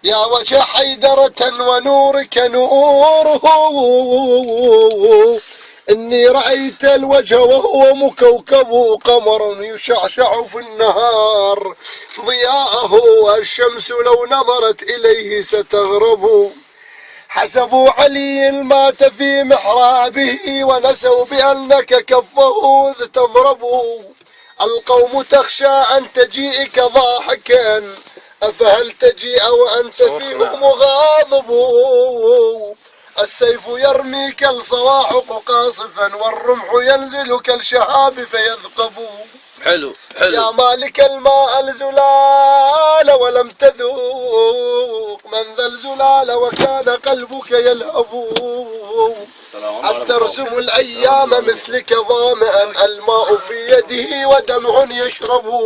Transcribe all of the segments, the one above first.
يا وجه حيدرة ونورك نوره، إني رأيت الوجه وهو مكوكب قمر يشعشع في النهار ضياءه، والشمس لو نظرت إليه ستغرب. حسبوا علي مات في محرابه ونسوا بأنك كفه إذ تضرب. القوم تخشى أن تجيئك ضاحكا، أفهل تجيء وأنت فيهم غاضب. السيف يرميك الصواعق قاصفا، والرمح ينزل كالشهاب فيثقب. حلو يا مالك الماء الزلال ولم تذوق، من ذا الزلال وكان قلبك يلهب. أترسم الأيام مثلك ظامئا، الماء في يده ودمع يشرب.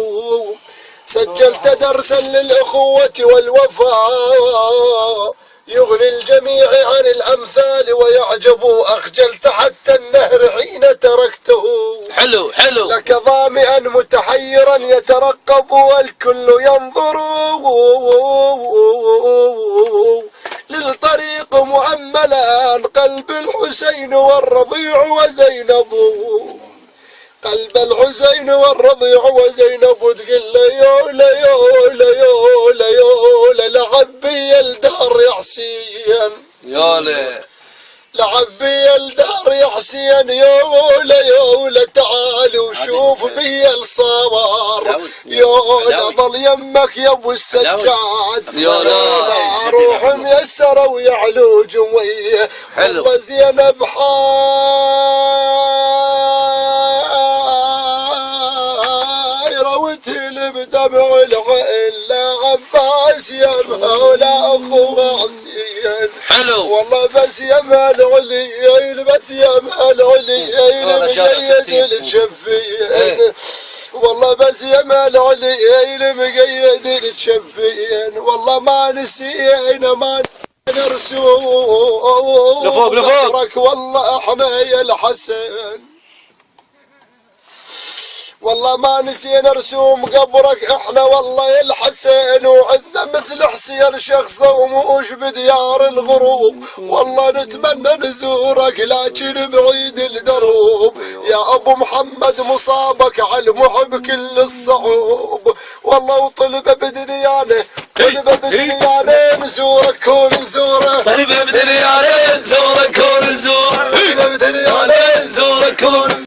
سجلت درسا للأخوة والوفاء، يغني الجميع عن الأمثال ويعجب. أخجلت حتى النهر حين تركته، حلو لك ظامئا متحيرا يترقب، والكل ينظر للطريق مؤملا. قلب الحسين والرضيع وزينب، قلب الحسين والرضيع وزينب. تقول ليولا يولا يولا يولا لعبي الدهر يا حسين، يولا لعبي الدهر يا حسين، يولا يولا تعال وشوف بي الصبر. يولا ظل يمك يا ابو السجاد، يولا روح ميسره ويعلو جويه. والله زينب حايره وتهل بدمع العين، لا عباس يمها ولا اخو حسين. حلو والله بس يمها العليين، بس يمها العليين مقيد الشفين. والله بس يمها العليين مقيد الشفين. والله ما نسينا ما نرسوم لفوق لفوق. والله احنا يا الحسن، والله ما نسينا رسوم قبرك احنا والله يا الحسين. وعندنا مثل حسين شخصه وموش بديار الغروب، والله نتمنى نزورك لكن بعيد الدروب. يا ابو محمد مصابك على المحب كل الصعوب، والله وطلب بدنيانه طلب بدنيانه نزورك ونزوره. طلب بدنيانه نزورك ونزوره، طلب بدنيانه نزورك ونزوره.